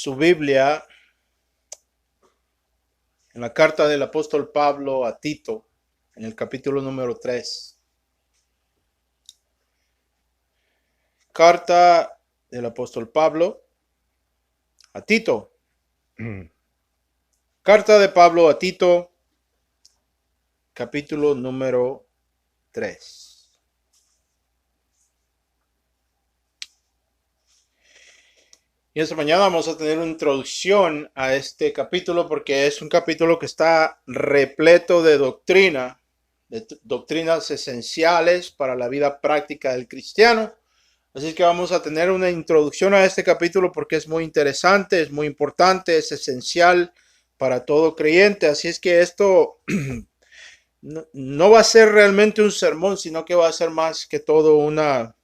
su Biblia en la carta del apóstol Pablo a Tito, en el capítulo número 3. Carta del apóstol Pablo a Tito. Carta de Pablo a Tito, capítulo número 3. Y esta mañana vamos a tener una introducción a este capítulo porque es un capítulo que está repleto de doctrina, de doctrinas esenciales para la vida práctica del cristiano. Así que vamos a tener una introducción a este capítulo porque es muy interesante, es muy importante, es esencial para todo creyente. Así es que esto no va a ser realmente un sermón, sino que va a ser más que todo una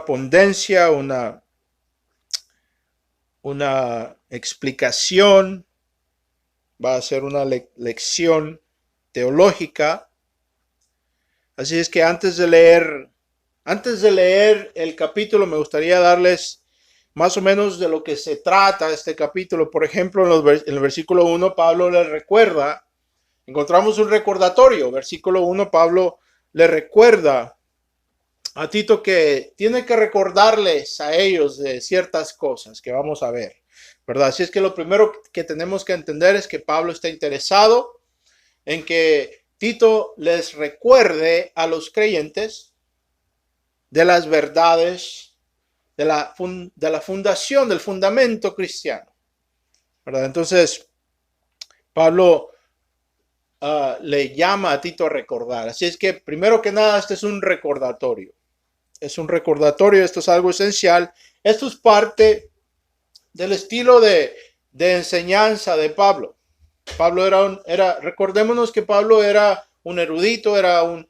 pondencia, una explicación, va a ser una lección teológica. Así es que antes de leer el capítulo, me gustaría darles más o menos de lo que se trata este capítulo. Por ejemplo, en el versículo 1, Pablo les recuerda, encontramos un recordatorio. Versículo 1, Pablo le recuerda a Tito que tiene que recordarles a ellos de ciertas cosas que vamos a ver, ¿verdad? Así es que lo primero que tenemos que entender es que Pablo está interesado en que Tito les recuerde a los creyentes de las verdades de la fundación, del fundamento cristiano, ¿verdad? Entonces, Pablo le llama a Tito a recordar. Así es que, primero que nada, este es un recordatorio. Es un recordatorio, esto es algo esencial. Esto es parte del estilo de enseñanza de Pablo. Pablo recordémonos que Pablo era un erudito, era un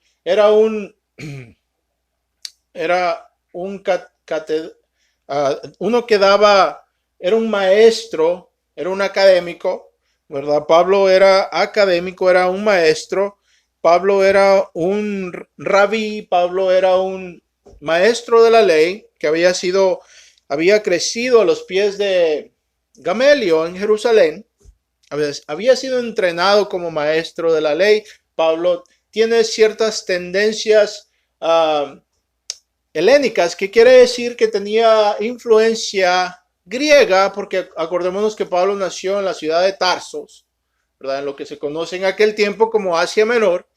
uno que daba, era un maestro, era un académico, ¿verdad? Pablo era académico, era un maestro. Pablo era un rabí, Pablo era un maestro de la ley que había crecido a los pies de Gamaliel en Jerusalén. Había sido entrenado como maestro de la ley. Pablo tiene ciertas tendencias helénicas, que quiere decir que tenía influencia griega, porque acordémonos que Pablo nació en la ciudad de Tarsos, ¿verdad? En lo que se conoce en aquel tiempo como Asia Menor,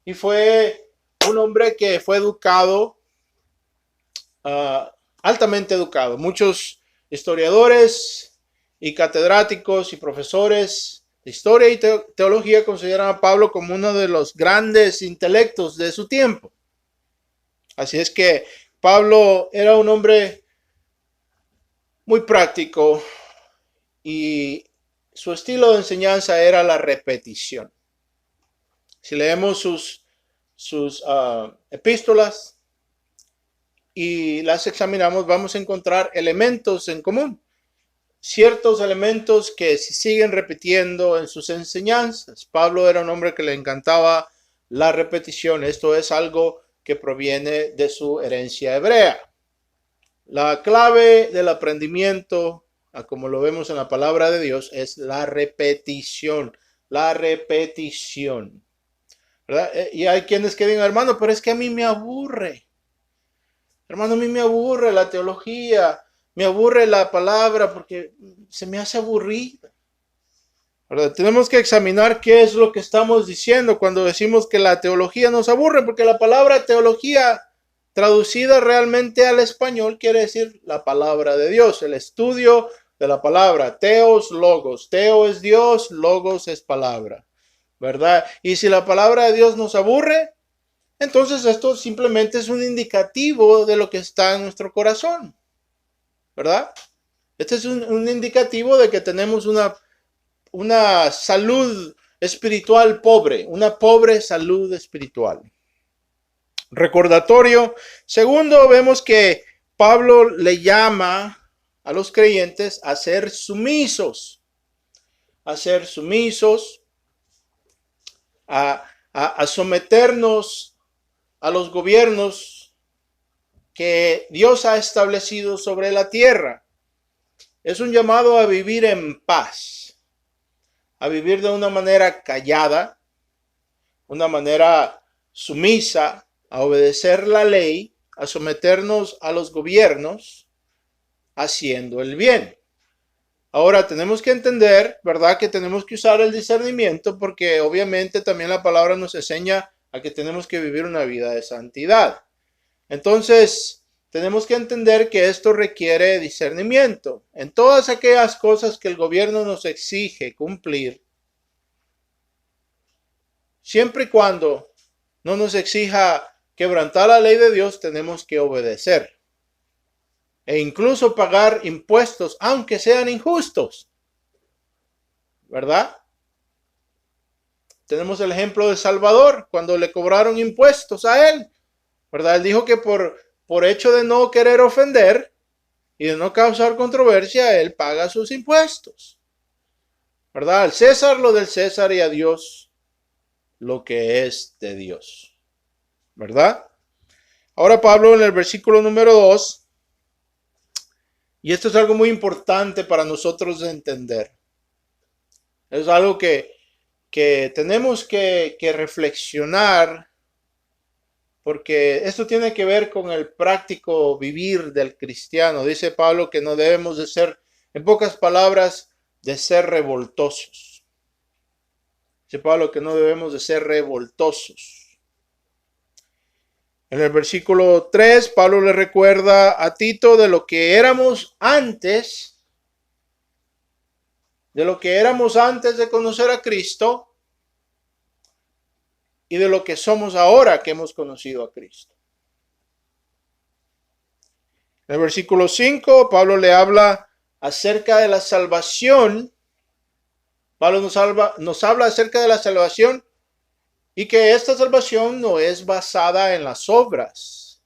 y fue un hombre que fue educado, altamente educado. Muchos historiadores y catedráticos y profesores de historia y teología consideran a Pablo como uno de los grandes intelectos de su tiempo. Así es que Pablo era un hombre muy práctico y su estilo de enseñanza era la repetición. Si leemos sus epístolas y las examinamos, vamos a encontrar elementos en común. Ciertos elementos que se siguen repitiendo en sus enseñanzas. Pablo era un hombre que le encantaba la repetición. Esto es algo que proviene de su herencia hebrea. La clave del aprendimiento, como lo vemos en la palabra de Dios, es la repetición. La repetición, ¿verdad? Y hay quienes que digan, hermano, pero es que a mí me aburre. Hermano, a mí me aburre la teología, me aburre la palabra porque se me hace aburrida. ¿Verdad? Tenemos que examinar qué es lo que estamos diciendo cuando decimos que la teología nos aburre, porque la palabra teología traducida realmente al español quiere decir la palabra de Dios, el estudio de la palabra. Theos, logos. Theo es Dios, logos es palabra, ¿verdad? Y si la palabra de Dios nos aburre, entonces esto simplemente es un indicativo de lo que está en nuestro corazón, ¿verdad? Este es un indicativo de que tenemos una salud espiritual pobre, una pobre salud espiritual. Recordatorio. Segundo, vemos que Pablo le llama a los creyentes a ser sumisos, a someternos a los gobiernos que Dios ha establecido sobre la tierra. es un llamado a vivir en paz, a vivir de una manera callada, una manera sumisa, a obedecer la ley, a someternos a los gobiernos, haciendo el bien. Ahora tenemos que entender, ¿verdad?, que tenemos que usar el discernimiento, porque obviamente también la palabra nos enseña a que tenemos que vivir una vida de santidad. Entonces, tenemos que entender que esto requiere discernimiento. En todas aquellas cosas que el gobierno nos exige cumplir, siempre y cuando no nos exija quebrantar la ley de Dios, tenemos que obedecer. E incluso pagar impuestos, aunque sean injustos. ¿Verdad? Tenemos el ejemplo de Salvador, cuando le cobraron impuestos a él. ¿Verdad? Él dijo que por hecho de no querer ofender y de no causar controversia, él paga sus impuestos. ¿Verdad? Al César lo del César y a Dios lo que es de Dios. ¿Verdad? Ahora Pablo en el versículo número 2, y esto es algo muy importante para nosotros de entender. Es algo que tenemos que reflexionar, porque esto tiene que ver con el práctico vivir del cristiano. Dice Pablo que no debemos de ser, en pocas palabras, de ser revoltosos. Dice Pablo que no debemos de ser revoltosos. En el versículo 3, Pablo le recuerda a Tito de lo que éramos antes, de conocer a Cristo y de lo que somos ahora que hemos conocido a Cristo. En el versículo 5, Pablo le habla acerca de la salvación. Pablo nos habla acerca de la salvación y que esta salvación no es basada en las obras,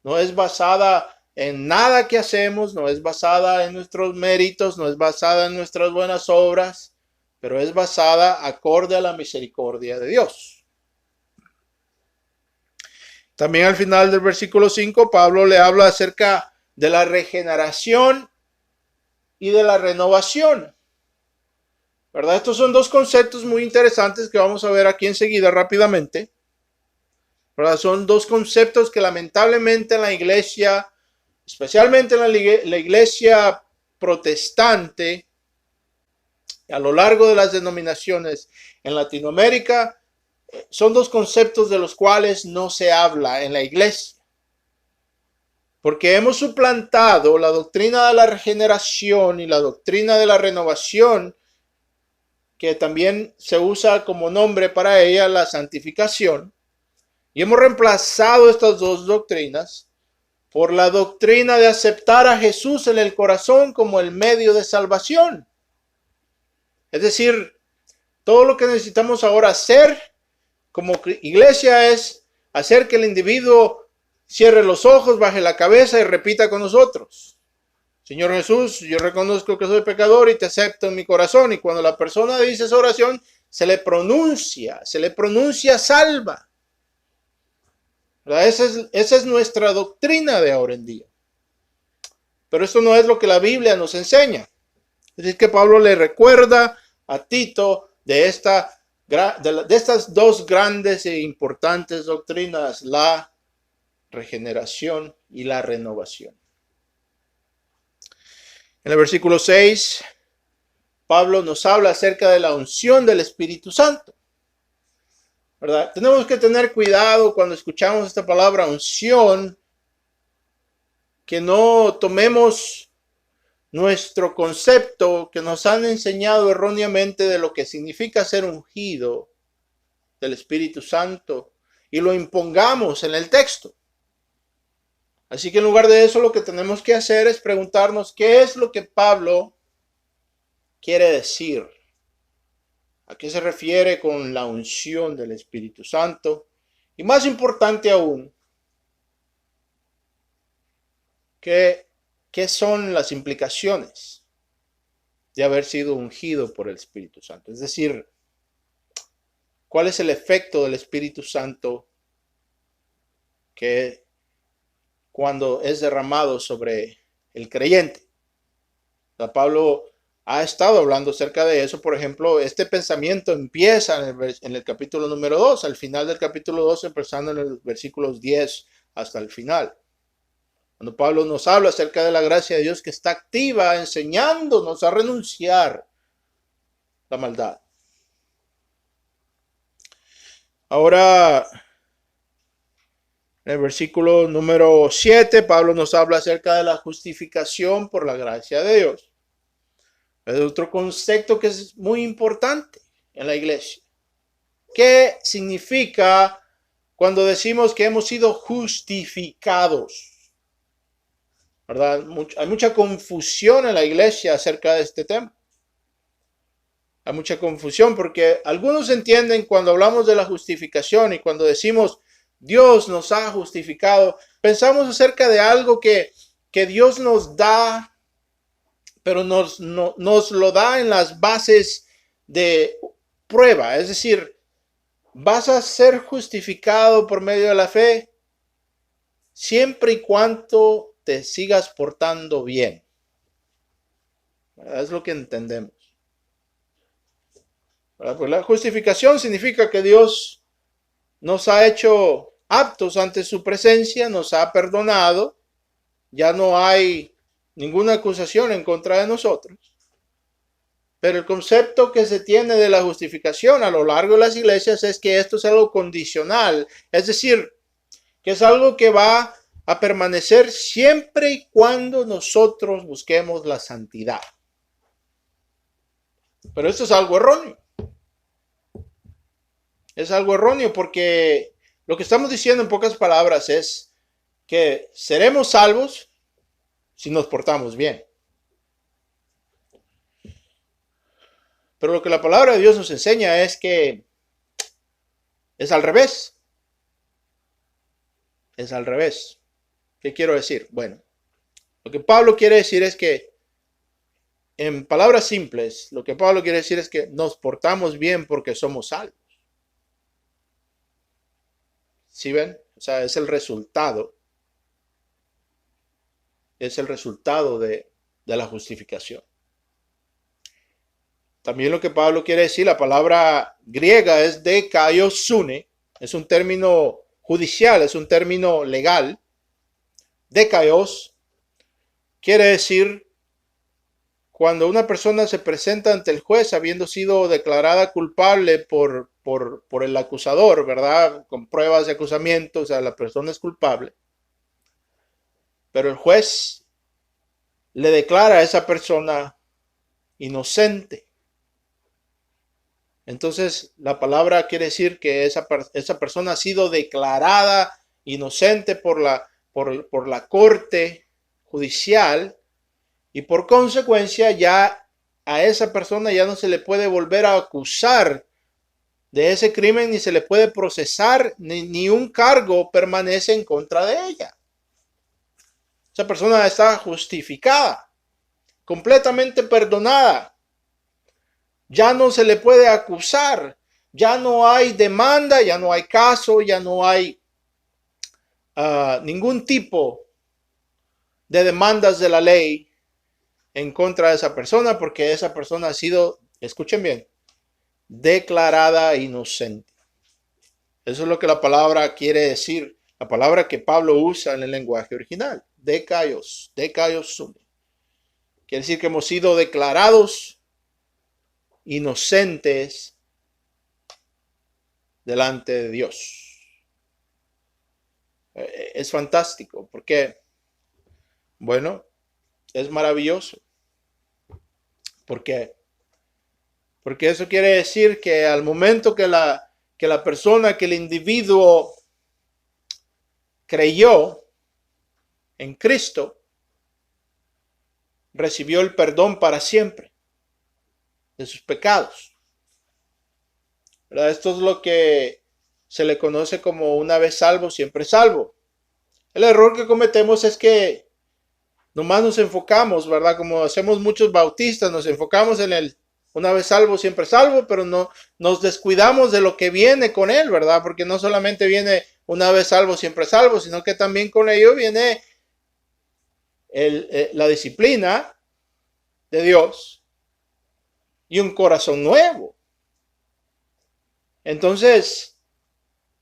no es basada en nada que hacemos, no es basada en nuestros méritos, no es basada en nuestras buenas obras, pero es basada acorde a la misericordia de Dios. También al final del versículo 5, Pablo le habla acerca de la regeneración y de la renovación. ¿Verdad? Estos son dos conceptos muy interesantes que vamos a ver aquí enseguida rápidamente. ¿Verdad? Son dos conceptos que lamentablemente en la iglesia, especialmente en la iglesia protestante, a lo largo de las denominaciones en Latinoamérica, son dos conceptos de los cuales no se habla en la iglesia. Porque hemos suplantado la doctrina de la regeneración y la doctrina de la renovación, que también se usa como nombre para ella, la santificación. Y hemos reemplazado estas dos doctrinas por la doctrina de aceptar a Jesús en el corazón como el medio de salvación. Es decir, todo lo que necesitamos ahora hacer como iglesia es hacer que el individuo cierre los ojos, baje la cabeza y repita con nosotros: Señor Jesús, yo reconozco que soy pecador y te acepto en mi corazón. Y cuando la persona dice esa oración, se le pronuncia salva. Esa es nuestra doctrina de ahora en día. Pero esto no es lo que la Biblia nos enseña. Es decir, que Pablo le recuerda a Tito de estas dos grandes e importantes doctrinas: la regeneración y la renovación. En el versículo 6, Pablo nos habla acerca de la unción del Espíritu Santo. ¿Verdad? Tenemos que tener cuidado cuando escuchamos esta palabra unción, que no tomemos nuestro concepto que nos han enseñado erróneamente de lo que significa ser ungido del Espíritu Santo y lo impongamos en el texto. Así que en lugar de eso, lo que tenemos que hacer es preguntarnos qué es lo que Pablo quiere decir. ¿A qué se refiere con la unción del Espíritu Santo? Y más importante aún, ¿qué son las implicaciones de haber sido ungido por el Espíritu Santo? Es decir, ¿cuál es el efecto del Espíritu Santo que cuando es derramado sobre el creyente? Pablo ha estado hablando acerca de eso. Por ejemplo, este pensamiento empieza en el capítulo número 2, al final del capítulo 2, empezando en los versículos 10 hasta el final. Cuando Pablo nos habla acerca de la gracia de Dios que está activa, enseñándonos a renunciar a la maldad. Ahora, en el versículo número 7, Pablo nos habla acerca de la justificación por la gracia de Dios. Es otro concepto que es muy importante en la iglesia. ¿Qué significa cuando decimos que hemos sido justificados? ¿Verdad? Hay mucha confusión en la iglesia acerca de este tema. Hay mucha confusión porque algunos entienden cuando hablamos de la justificación y cuando decimos Dios nos ha justificado, pensamos acerca de algo que Dios nos da, pero nos lo da en las bases de prueba. Es decir, vas a ser justificado por medio de la fe siempre y cuando te sigas portando bien. Es lo que entendemos. Pues la justificación significa que Dios nos ha hecho aptos ante su presencia, nos ha perdonado, ya no hay ninguna acusación en contra de nosotros. Pero el concepto que se tiene de la justificación a lo largo de las iglesias es que esto es algo condicional, es decir, que es algo que va a permanecer siempre y cuando nosotros busquemos la santidad. Pero esto es algo erróneo. Es algo erróneo porque lo que estamos diciendo en pocas palabras es que seremos salvos si nos portamos bien. Pero lo que la palabra de Dios nos enseña es que es al revés. Es al revés. ¿Qué quiero decir? Bueno, lo que Pablo quiere decir es que, en palabras simples, lo que Pablo quiere decir es que nos portamos bien porque somos salvos. ¿Sí ven? O sea, es el resultado. Es el resultado de la justificación. También lo que Pablo quiere decir, la palabra griega es dekaiosune, es un término judicial, es un término legal. Dekaios quiere decir cuando una persona se presenta ante el juez habiendo sido declarada culpable por el acusador, ¿verdad? Con pruebas de acusamiento, o sea, la persona es culpable. Pero el juez le declara a esa persona inocente. Entonces, la palabra quiere decir que esa persona ha sido declarada inocente por la corte judicial y por consecuencia ya a esa persona ya no se le puede volver a acusar de ese crimen ni se le puede procesar ni un cargo permanece en contra de ella. Esa persona está justificada, completamente perdonada. Ya no se le puede acusar, ya no hay demanda, ya no hay caso, ya no hay ningún tipo de demandas de la ley en contra de esa persona porque esa persona ha sido, escuchen bien, declarada inocente. Eso es lo que la palabra quiere decir, la palabra que Pablo usa en el lenguaje original, dekaios sum. Quiere decir que hemos sido declarados inocentes delante de Dios. Es fantástico porque, bueno, es maravilloso. ¿Por qué? Porque eso quiere decir que al momento que la persona, que el individuo creyó en Cristo, recibió el perdón para siempre de sus pecados. ¿Verdad? Esto es lo que se le conoce como una vez salvo, siempre salvo. El error que cometemos es que nomás nos enfocamos, ¿verdad? Como hacemos muchos bautistas, nos enfocamos en el una vez salvo, siempre salvo, pero no nos descuidamos de lo que viene con él, ¿verdad? Porque no solamente viene una vez salvo, siempre salvo, sino que también con ello viene la disciplina, de Dios y un corazón nuevo. Entonces,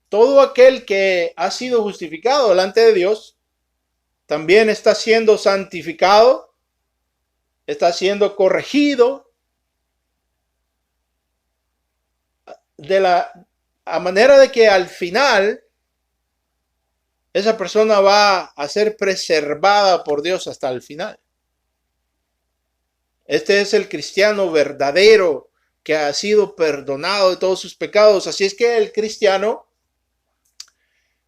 todo aquel que ha sido justificado delante de Dios también está siendo santificado, está siendo corregido a manera de que al final esa persona va a ser preservada por Dios hasta el final. Este es el cristiano verdadero que ha sido perdonado de todos sus pecados. Así es que el cristiano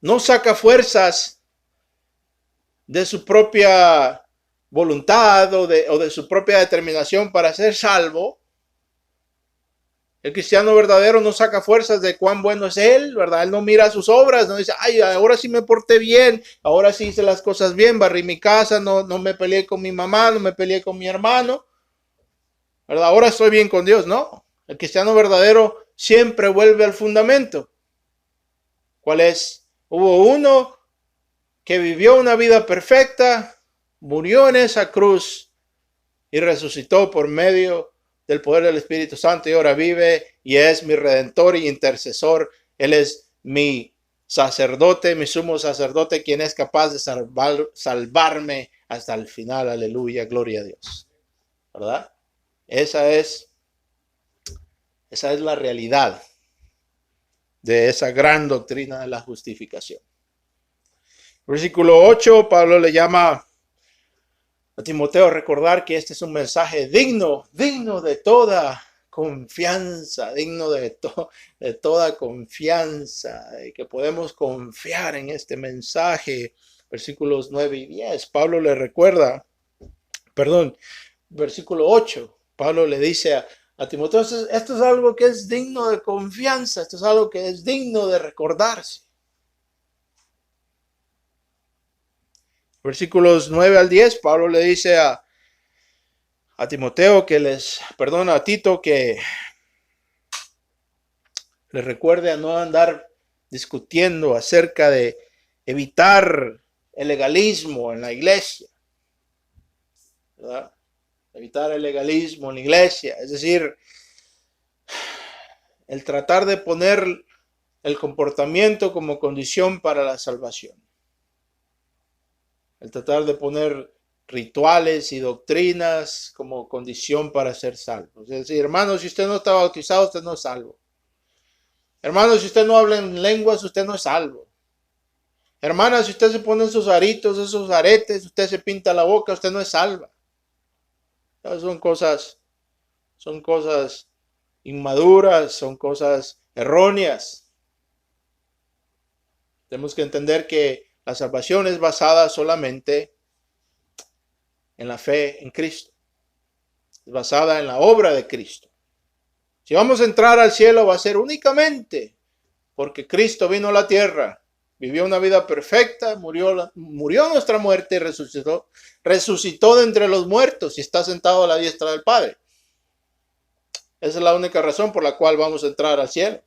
no saca fuerzas de su propia voluntad o de su propia determinación para ser salvo. El cristiano verdadero no saca fuerzas de cuán bueno es él, ¿verdad? Él no mira sus obras, no dice, ay, ahora sí me porté bien, ahora sí hice las cosas bien, barrí mi casa, no me peleé con mi mamá, no me peleé con mi hermano, ¿verdad? Ahora estoy bien con Dios. No, el cristiano verdadero siempre vuelve al fundamento. ¿Cuál es? Hubo uno que vivió una vida perfecta, murió en esa cruz y resucitó por medio del poder del Espíritu Santo y ahora vive y es mi redentor y intercesor. Él es mi sacerdote, mi sumo sacerdote, quien es capaz de salvarme hasta el final. Aleluya, gloria a Dios. ¿Verdad? Esa es la realidad de esa gran doctrina de la justificación. Versículo 8, Pablo le llama a Timoteo a recordar que este es un mensaje digno de toda confianza, digno de toda confianza, y que podemos confiar en este mensaje. Versículos 9 y 10, Pablo le recuerda, versículo 8, Pablo le dice a Timoteo, esto es algo que es digno de confianza, esto es algo que es digno de recordarse. Versículos 9 al 10, Pablo le dice a Timoteo a Tito que le recuerde a no andar discutiendo acerca de evitar el legalismo en la iglesia, ¿verdad? Evitar el legalismo en la iglesia, es decir, el tratar de poner el comportamiento como condición para la salvación. El tratar de poner rituales y doctrinas como condición para ser salvo. Es decir, hermano, si usted no está bautizado, usted no es salvo. Hermano, si usted no habla en lenguas, usted no es salvo. Hermana, si usted se pone esos aritos, esos aretes, usted se pinta la boca, usted no es salva. Son cosas inmaduras, son cosas erróneas. Tenemos que entender que la salvación es basada solamente en la fe en Cristo. Es basada en la obra de Cristo. Si vamos a entrar al cielo va a ser únicamente porque Cristo vino a la tierra, vivió una vida perfecta, murió nuestra muerte y resucitó de entre los muertos y está sentado a la diestra del Padre. Esa es la única razón por la cual vamos a entrar al cielo.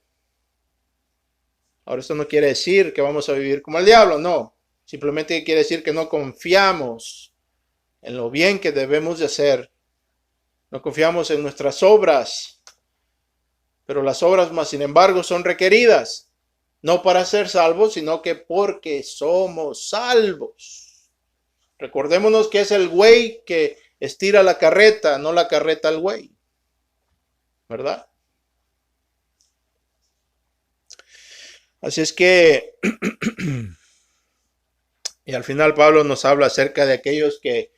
Ahora, esto no quiere decir que vamos a vivir como el diablo, no. Simplemente quiere decir que no confiamos en lo bien que debemos de hacer. No confiamos en nuestras obras. Pero las obras más, sin embargo, son requeridas. No para ser salvos, sino que porque somos salvos. Recordémonos que es el güey que estira la carreta, no la carreta al güey. ¿Verdad? Así es que, y al final Pablo nos habla acerca de aquellos que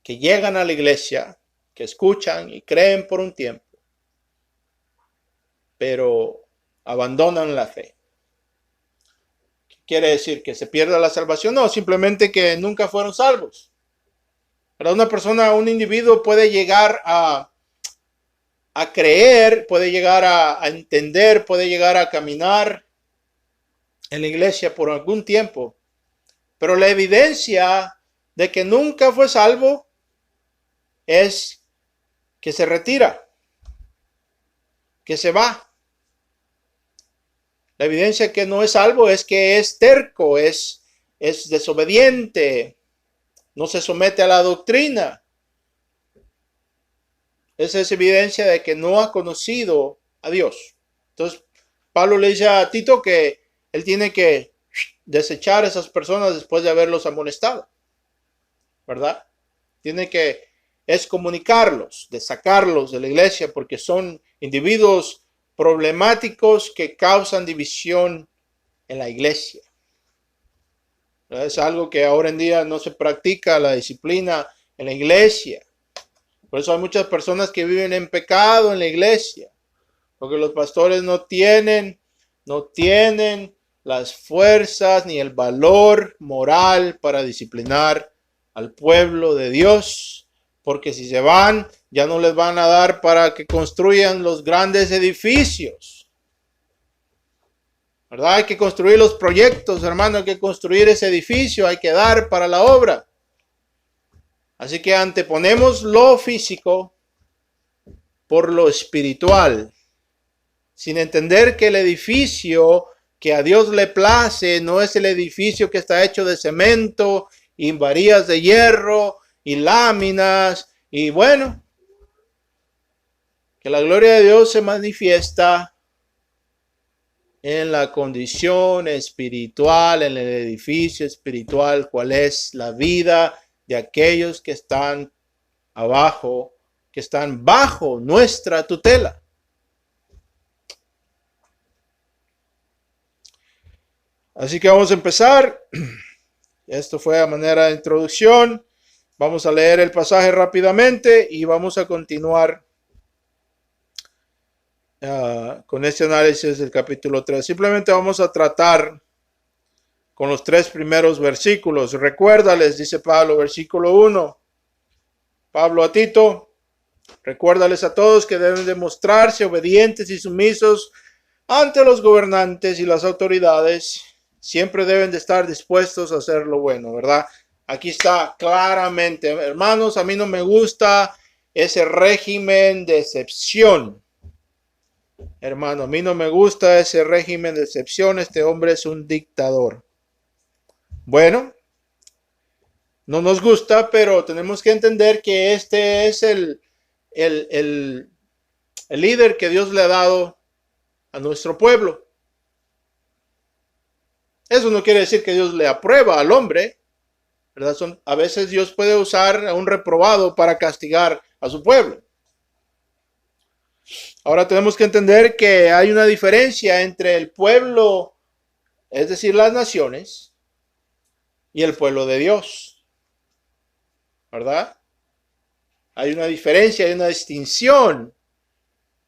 llegan a la iglesia, que escuchan y creen por un tiempo, pero abandonan la fe. ¿Qué quiere decir? ¿Que se pierda la salvación? No, simplemente que nunca fueron salvos. Pero un individuo puede llegar a creer, puede llegar a entender, puede llegar a caminar en la iglesia por algún tiempo, pero la evidencia de que nunca fue salvo es que se retira, que se va. La evidencia que no es salvo es que es terco, es desobediente, no se somete a la doctrina. Esa es evidencia de que no ha conocido a Dios. Entonces, Pablo le dice a Tito que él tiene que desechar a esas personas después de haberlos amonestado, ¿verdad? Tiene que excomunicarlos, de sacarlos de la iglesia, porque son individuos problemáticos que causan división en la iglesia. Es algo que ahora en día no se practica, la disciplina en la iglesia. Por eso hay muchas personas que viven en pecado en la iglesia, porque los pastores no tienen las fuerzas ni el valor moral para disciplinar al pueblo de Dios, porque si se van, ya no les van a dar para que construyan los grandes edificios, ¿verdad? Hay que construir los proyectos, hermano, hay que construir ese edificio, hay que dar para la obra. Así que anteponemos lo físico por lo espiritual, sin entender que el edificio que a Dios le place no es el edificio que está hecho de cemento y varillas de hierro y láminas. Y bueno, que la gloria de Dios se manifiesta en la condición espiritual, en el edificio espiritual, cuál es la vida de aquellos que están abajo, que están bajo nuestra tutela. Así que vamos a empezar. Esto fue a manera de introducción. Vamos a leer el pasaje rápidamente y vamos a continuar con este análisis del capítulo 3. Simplemente vamos a tratar con los 3 primeros versículos. Recuérdales, dice Pablo, versículo 1. Pablo a Tito, recuérdales a todos que deben demostrarse obedientes y sumisos ante los gobernantes y las autoridades. Siempre deben de estar dispuestos a hacer lo bueno, ¿verdad? Aquí está claramente, hermanos, a mí no me gusta ese régimen de excepción. Hermano, a mí no me gusta ese régimen de excepción. Este hombre es un dictador. Bueno, no nos gusta, pero tenemos que entender que este es el líder que Dios le ha dado a nuestro pueblo. Eso no quiere decir que Dios le aprueba al hombre, ¿verdad? A veces Dios puede usar a un reprobado para castigar a su pueblo. Ahora tenemos que entender que hay una diferencia entre el pueblo, es decir, las naciones, y el pueblo de Dios, ¿verdad? Hay una diferencia, hay una distinción.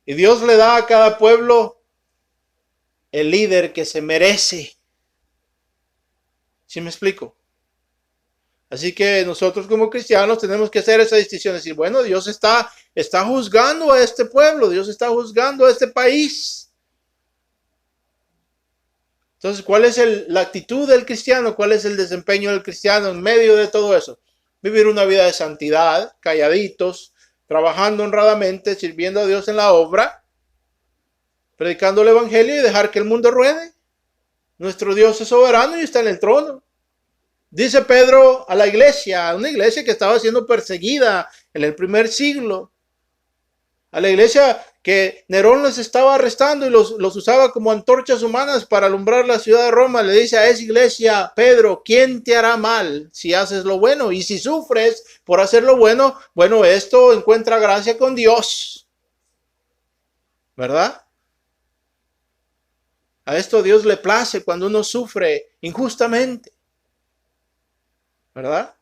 Y Dios le da a cada pueblo el líder que se merece. ¿Sí me explico? Así que nosotros como cristianos tenemos que hacer esa distinción. Decir, bueno, Dios está juzgando a este pueblo. Dios está juzgando a este país. Entonces, ¿cuál es la actitud del cristiano? ¿Cuál es el desempeño del cristiano en medio de todo eso? Vivir una vida de santidad, calladitos, trabajando honradamente, sirviendo a Dios en la obra, predicando el evangelio y dejar que el mundo ruede. Nuestro Dios es soberano y está en el trono. Dice Pedro a la iglesia, a una iglesia que estaba siendo perseguida en el primer siglo, a la iglesia que Nerón les estaba arrestando y los usaba como antorchas humanas para alumbrar la ciudad de Roma. Le dice a esa iglesia, Pedro, ¿quién te hará mal si haces lo bueno? Y si sufres por hacer lo bueno, bueno, esto encuentra gracia con Dios, ¿verdad? A esto Dios le place cuando uno sufre injustamente, ¿verdad?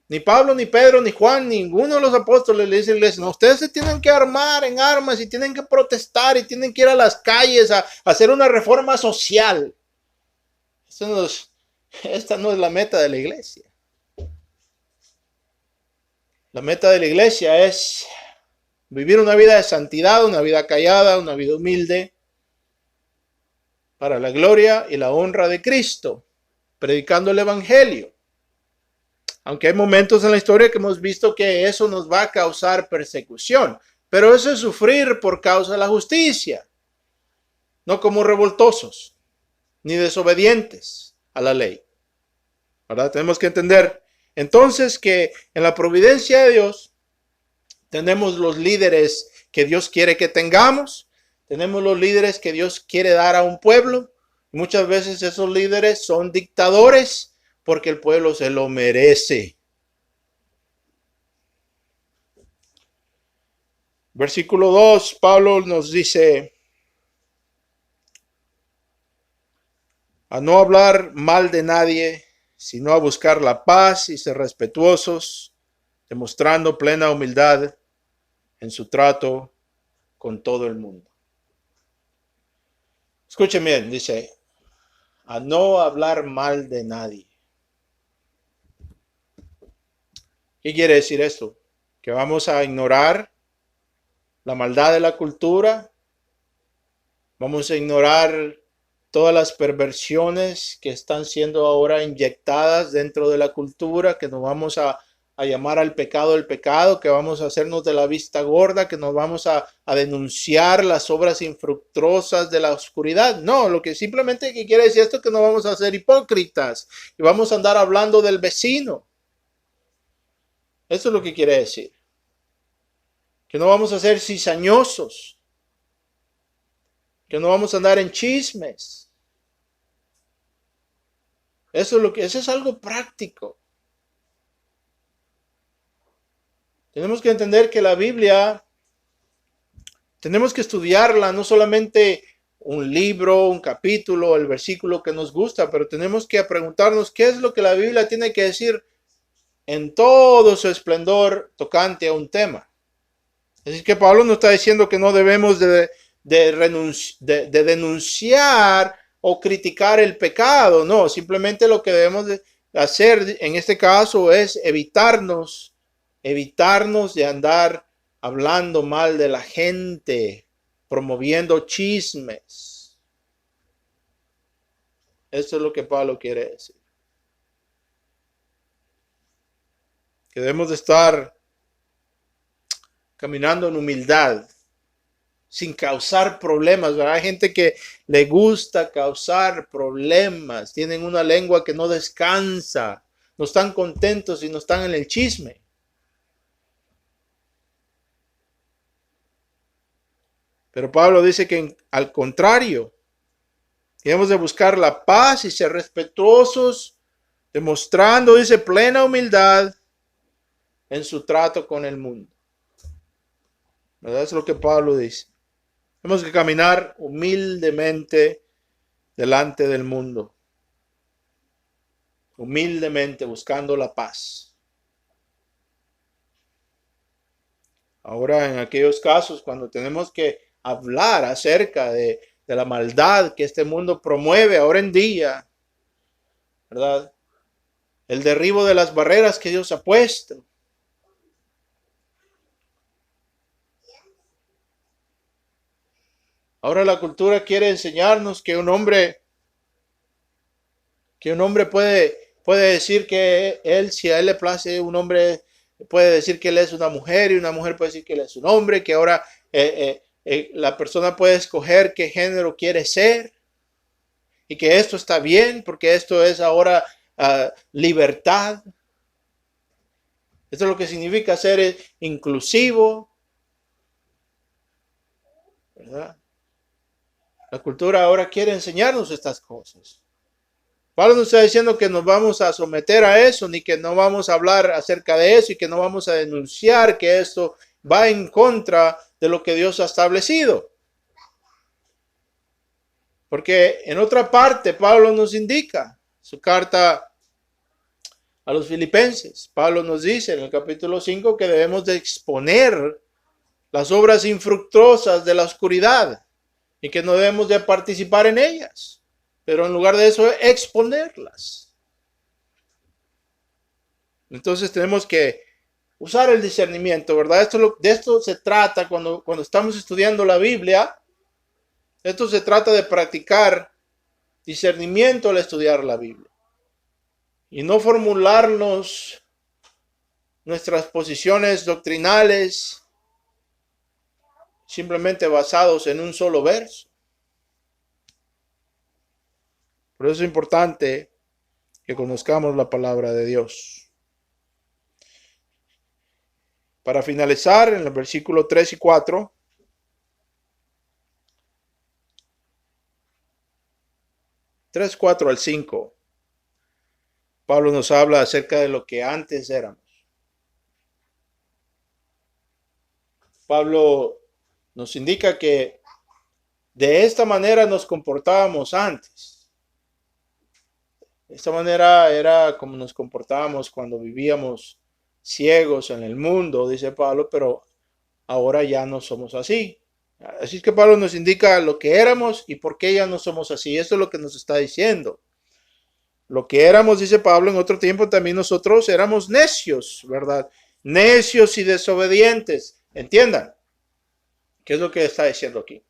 Ni Pablo, ni Pedro, ni Juan, ninguno de los apóstoles le dice a la iglesia, no, ustedes se tienen que armar en armas y tienen que protestar y tienen que ir a las calles a hacer una reforma social. Esta no es la meta de la iglesia. La meta de la iglesia es vivir una vida de santidad, una vida callada, una vida humilde, para la gloria y la honra de Cristo, predicando el evangelio. Aunque hay momentos en la historia que hemos visto que eso nos va a causar persecución, pero eso es sufrir por causa de la justicia, no como revoltosos ni desobedientes a la ley. ¿Verdad? Tenemos que entender entonces que en la providencia de Dios, Tenemos los líderes que Dios quiere que tengamos. Tenemos los líderes que Dios quiere dar a un pueblo. Muchas veces esos líderes son dictadores porque el pueblo se lo merece. Versículo 2, Pablo nos dice: a no hablar mal de nadie, sino a buscar la paz y ser respetuosos, demostrando plena humildad en su trato con todo el mundo. Escuchen bien, dice, a no hablar mal de nadie. ¿Qué quiere decir esto? ¿Que vamos a ignorar la maldad de la cultura? ¿Vamos a ignorar todas las perversiones que están siendo ahora inyectadas dentro de la cultura, que nos vamos a llamar al pecado el pecado, que vamos a hacernos de la vista gorda, que nos vamos a denunciar las obras infructuosas de la oscuridad? No, lo que simplemente que quiere decir esto es que no vamos a ser hipócritas y vamos a andar hablando del vecino. Eso es lo que quiere decir. Que no vamos a ser cizañosos, que no vamos a andar en chismes. Eso es algo práctico. Tenemos que entender que la Biblia, tenemos que estudiarla, no solamente un libro, un capítulo, el versículo que nos gusta, pero tenemos que preguntarnos qué es lo que la Biblia tiene que decir en todo su esplendor tocante a un tema. Es decir, que Pablo nos está diciendo que no debemos de denunciar o criticar el pecado. No, simplemente lo que debemos de hacer en este caso es evitarnos de andar hablando mal de la gente, promoviendo chismes. Eso es lo que Pablo quiere decir. Que debemos de estar caminando en humildad, sin causar problemas, ¿verdad? Hay gente que le gusta causar problemas, tienen una lengua que no descansa, no están contentos y no están en el chisme. Pero Pablo dice que al contrario, debemos de buscar la paz y ser respetuosos, demostrando, dice, plena humildad en su trato con el mundo. ¿Verdad? Es lo que Pablo dice. Tenemos que caminar humildemente delante del mundo. Humildemente buscando la paz. Ahora, en aquellos casos, cuando tenemos que hablar acerca de la maldad que este mundo promueve ahora en día, ¿verdad? El derribo de las barreras que Dios ha puesto. Ahora la cultura quiere enseñarnos que un hombre puede decir que él, si a él le place, un hombre puede decir que él es una mujer y una mujer puede decir que él es un hombre, que ahora la persona puede escoger qué género quiere ser y que esto está bien porque esto es ahora libertad. Esto es lo que significa ser inclusivo, ¿verdad? La cultura ahora quiere enseñarnos estas cosas. Pablo no está diciendo que nos vamos a someter a eso, ni que no vamos a hablar acerca de eso y que no vamos a denunciar que esto va en contra de lo que Dios ha establecido. Porque en otra parte Pablo nos indica, su carta a los filipenses, Pablo nos dice en el capítulo 5 que debemos de exponer las obras infructuosas de la oscuridad y que no debemos de participar en ellas, pero en lugar de eso exponerlas. Entonces tenemos que usar el discernimiento, ¿verdad? De esto se trata cuando estamos estudiando la Biblia. Esto se trata de practicar discernimiento al estudiar la Biblia y no formularnos nuestras posiciones doctrinales simplemente basados en un solo verso. Por eso es importante que conozcamos la palabra de Dios. Para finalizar, en el versículo 3 y 4, 3, 4 al 5, Pablo nos habla acerca de lo que antes éramos. Pablo nos indica que de esta manera nos comportábamos antes. De esta manera era como nos comportábamos cuando vivíamos ciegos en el mundo, dice Pablo, pero ahora ya no somos así. Así es que Pablo nos indica lo que éramos y por qué ya no somos así. Esto es lo que nos está diciendo. Lo que éramos, dice Pablo, en otro tiempo también nosotros éramos necios, ¿verdad? Necios y desobedientes. Entiendan, ¿qué es lo que está diciendo aquí?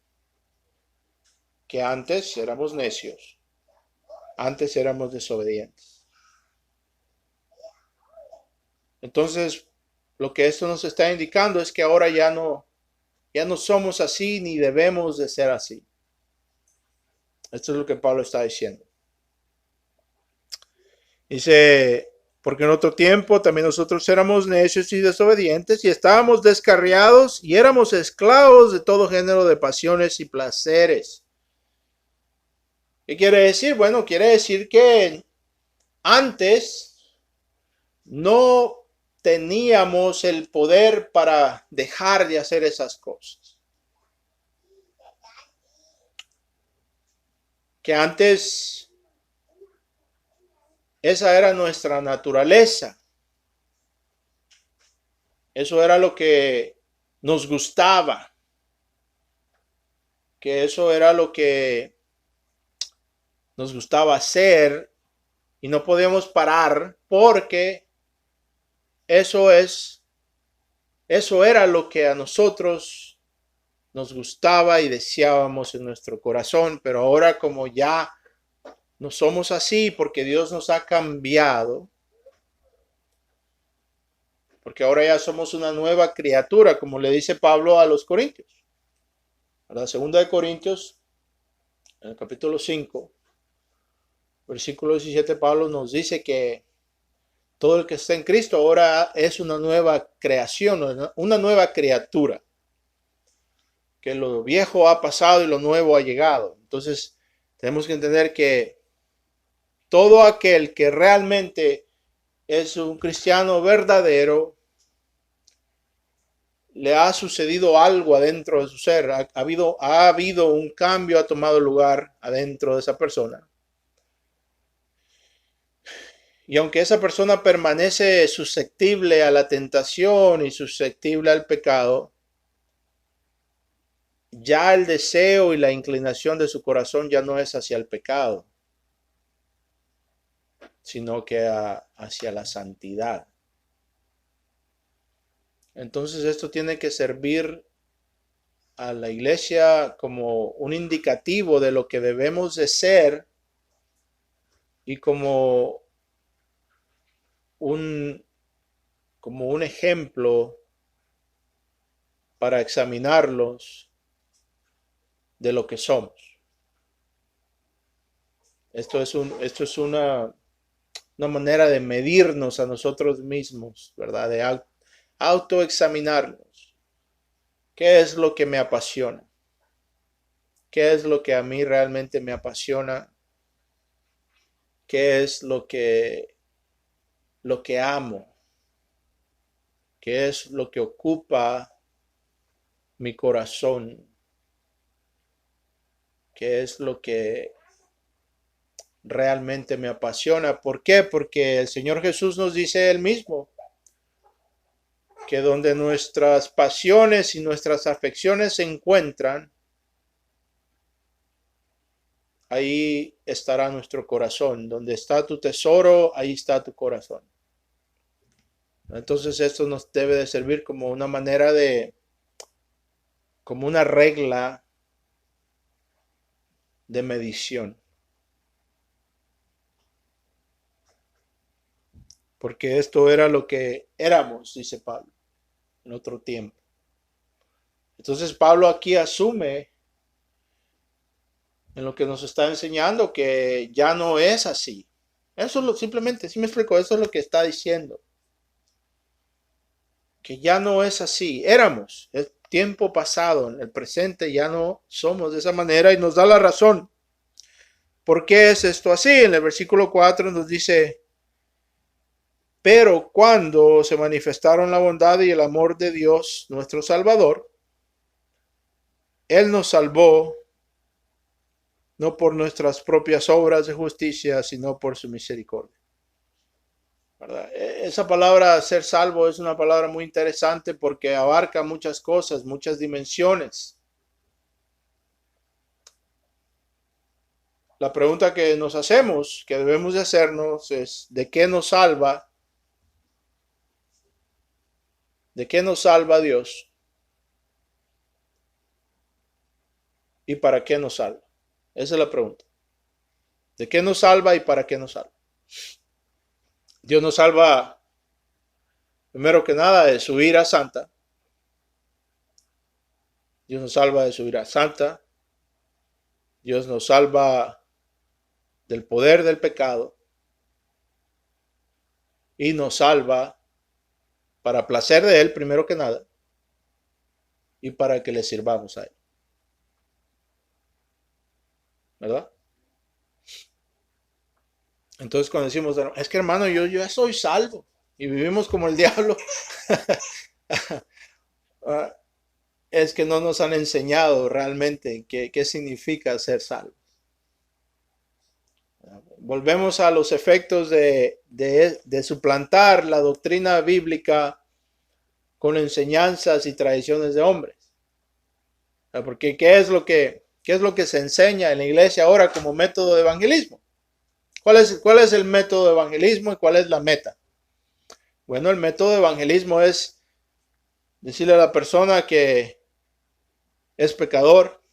Que antes éramos necios, antes éramos desobedientes. Entonces, lo que esto nos está indicando es que ahora ya no somos así ni debemos de ser así. Esto es lo que Pablo está diciendo. Dice, porque en otro tiempo también nosotros éramos necios y desobedientes y estábamos descarriados y éramos esclavos de todo género de pasiones y placeres. ¿Qué quiere decir? Bueno, quiere decir que antes no teníamos el poder para dejar de hacer esas cosas. Que antes esa era nuestra naturaleza. Eso era lo que nos gustaba. Que eso era lo que nos gustaba hacer y no podíamos parar porque eso era lo que a nosotros nos gustaba y deseábamos en nuestro corazón, pero ahora como ya no somos así porque Dios nos ha cambiado, porque ahora ya somos una nueva criatura, como le dice Pablo a los Corintios. A la segunda de Corintios, en el capítulo 5, versículo 17, Pablo nos dice que todo el que está en Cristo ahora es una nueva creación, una nueva criatura. Que lo viejo ha pasado y lo nuevo ha llegado. Entonces, tenemos que entender que todo aquel que realmente es un cristiano verdadero, le ha sucedido algo adentro de su ser. Ha habido un cambio, ha tomado lugar adentro de esa persona. Y aunque esa persona permanece susceptible a la tentación y susceptible al pecado, ya el deseo y la inclinación de su corazón ya no es hacia el pecado, sino que hacia la santidad. Entonces esto tiene que servir a la iglesia como un indicativo de lo que debemos de ser y como un ejemplo para examinarlos de lo que somos. Esto es una manera de medirnos a nosotros mismos, ¿verdad? De autoexaminarnos. ¿Qué es lo que me apasiona? ¿Qué es lo que a mí realmente me apasiona? ¿Qué es lo que amo? ¿Qué es lo que ocupa mi corazón? ¿Qué es lo que realmente me apasiona? ¿Por qué? Porque el Señor Jesús nos dice él mismo que donde nuestras pasiones y nuestras afecciones se encuentran, ahí estará nuestro corazón. Donde está tu tesoro, ahí está tu corazón. Entonces esto nos debe de servir como una manera como una regla de medición. Porque esto era lo que éramos, dice Pablo, en otro tiempo. Entonces Pablo aquí asume en lo que nos está enseñando que ya no es así. Eso es simplemente, si me explico, eso es lo que está diciendo. que ya no es así. Éramos, es tiempo pasado, en el presente ya no somos de esa manera y nos da la razón. ¿Por qué es esto así? En el versículo 4 nos dice, pero cuando se manifestaron la bondad y el amor de Dios, nuestro Salvador, Él nos salvó no por nuestras propias obras de justicia, sino por su misericordia. ¿Verdad? Esa palabra ser salvo es una palabra muy interesante porque abarca muchas cosas, muchas dimensiones. La pregunta que nos hacemos, que debemos de hacernos es, ¿de qué nos salva? ¿De qué nos salva Dios? ¿Y para qué nos salva? Esa es la pregunta. ¿De qué nos salva y para qué nos salva? Dios nos salva, primero que nada, de su ira santa. Dios nos salva de su ira santa. Dios nos salva del poder del pecado. Y nos salva para placer de Él, primero que nada. Y para que le sirvamos a Él. ¿Verdad? Entonces cuando decimos, es que hermano, yo ya soy salvo. Y vivimos como el diablo. Es que no nos han enseñado realmente qué significa ser salvo. Volvemos a los efectos de suplantar la doctrina bíblica con enseñanzas y tradiciones de hombres. Porque ¿qué es lo que se enseña en la iglesia ahora como método de evangelismo? ¿Cuál es el método de evangelismo y cuál es la meta? Bueno, el método de evangelismo es decirle a la persona que es pecador,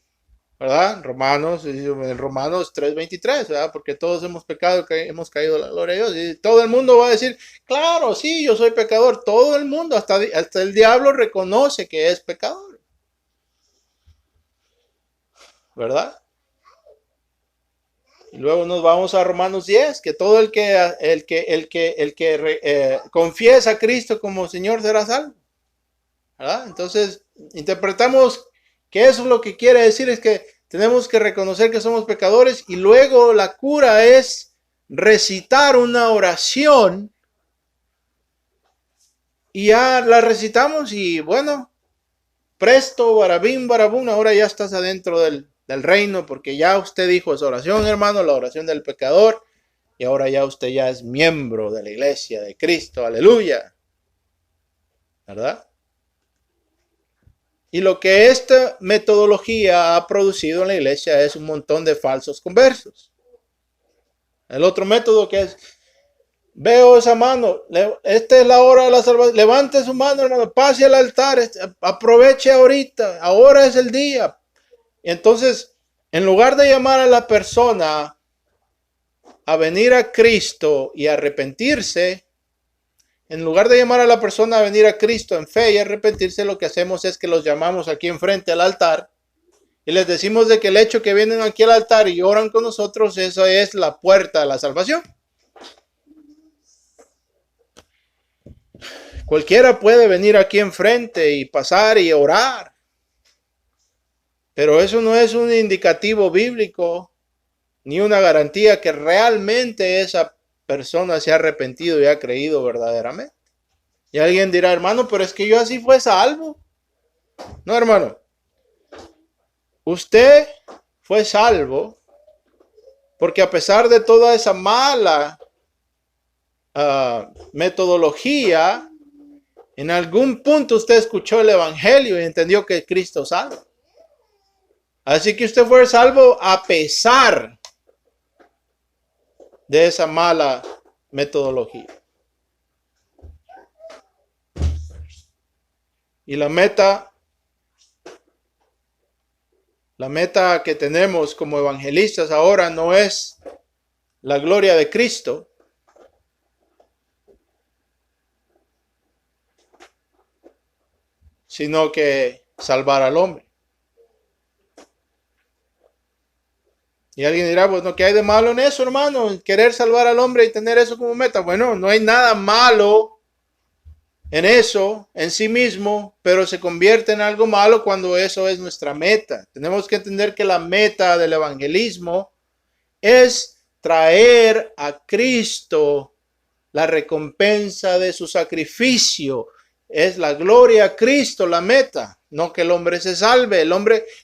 ¿verdad? En Romanos 3:23, ¿verdad? Porque todos hemos pecado, hemos caído en la gloria de Dios. Y todo el mundo va a decir, claro, sí, yo soy pecador. Todo el mundo, hasta el diablo reconoce que es pecador. ¿Verdad? Y luego nos vamos a Romanos 10, que todo el que confiesa a Cristo como Señor será salvo. ¿Verdad? Entonces, interpretamos que eso es lo que quiere decir, es que tenemos que reconocer que somos pecadores y luego la cura es recitar una oración y ya la recitamos y bueno, presto, barabín, barabún, ahora ya estás adentro del reino porque ya usted dijo esa oración, hermano, la oración del pecador y ahora ya usted ya es miembro de la iglesia de Cristo, aleluya. ¿Verdad? Y lo que esta metodología ha producido en la iglesia es un montón de falsos conversos. El otro método que es, veo esa mano, esta es la hora de la salvación, levante su mano, hermano, pase al altar, aproveche ahorita, ahora es el día. Y entonces, en lugar de llamar a la persona a venir a Cristo y arrepentirse, en lugar de llamar a la persona a venir a Cristo en fe y arrepentirse, lo que hacemos es que los llamamos aquí enfrente al altar y les decimos de que el hecho que vienen aquí al altar y oran con nosotros, eso es la puerta a la salvación. Cualquiera puede venir aquí enfrente y pasar y orar, pero eso no es un indicativo bíblico ni una garantía que realmente esa persona se ha arrepentido y ha creído verdaderamente. Y alguien dirá, hermano, pero es que yo así fue salvo. No, hermano. Usted fue salvo porque a pesar de toda esa mala metodología, en algún punto usted escuchó el evangelio y entendió que Cristo salva. Así que usted fue salvo a pesar de esa mala metodología. Y la meta que tenemos como evangelistas ahora no es la gloria de Cristo, sino que salvar al hombre. Y alguien dirá, bueno, ¿qué hay de malo en eso, hermano? Querer salvar al hombre y tener eso como meta. Bueno, no hay nada malo en eso, en sí mismo, pero se convierte en algo malo cuando eso es nuestra meta. Tenemos que entender que la meta del evangelismo es traer a Cristo la recompensa de su sacrificio. Es la gloria a Cristo la meta, no que el hombre se salve.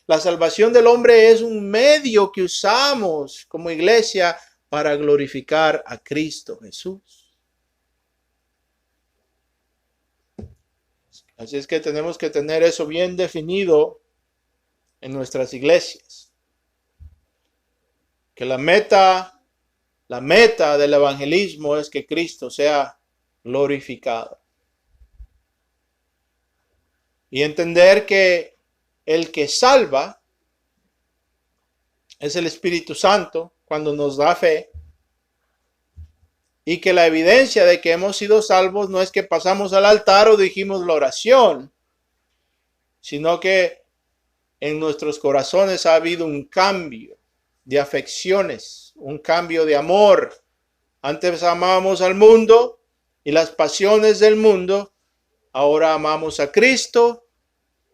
La salvación del hombre es un medio que usamos como iglesia para glorificar a Cristo Jesús. Así es que tenemos que tener eso bien definido en nuestras iglesias. Que la meta del evangelismo es que Cristo sea glorificado. Y entender que el que salva es el Espíritu Santo cuando nos da fe. Y que la evidencia de que hemos sido salvos no es que pasamos al altar o dijimos la oración, sino que en nuestros corazones ha habido un cambio de afecciones, un cambio de amor. Antes amábamos al mundo y las pasiones del mundo, ahora amamos a Cristo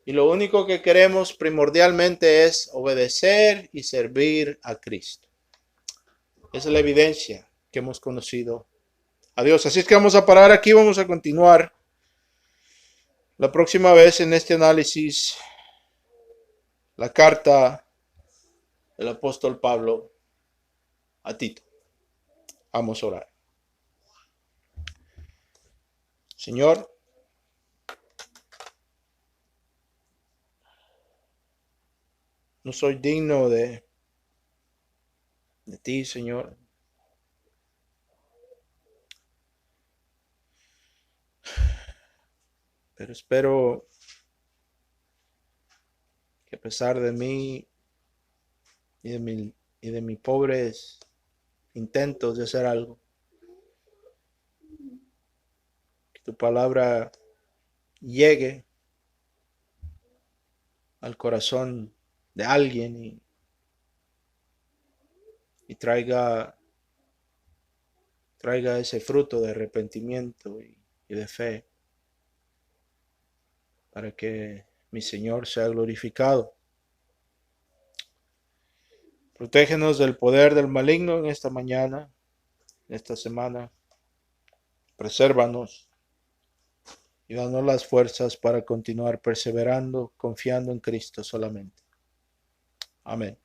y lo único que queremos primordialmente es obedecer y servir a Cristo. Esa es la evidencia que hemos conocido a Dios. Así es que vamos a parar aquí, vamos a continuar la próxima vez en este análisis, la carta del apóstol Pablo a Tito. Vamos a orar. Señor, no soy digno de ti, Señor. Pero espero que a pesar de mí y de mis pobres intentos de hacer algo, que tu palabra llegue al corazón de alguien y traiga ese fruto de arrepentimiento y de fe, para que mi Señor sea glorificado. Protégenos del poder del maligno en esta mañana, en esta semana. Presérvanos y danos las fuerzas para continuar perseverando, confiando en Cristo solamente. Amén.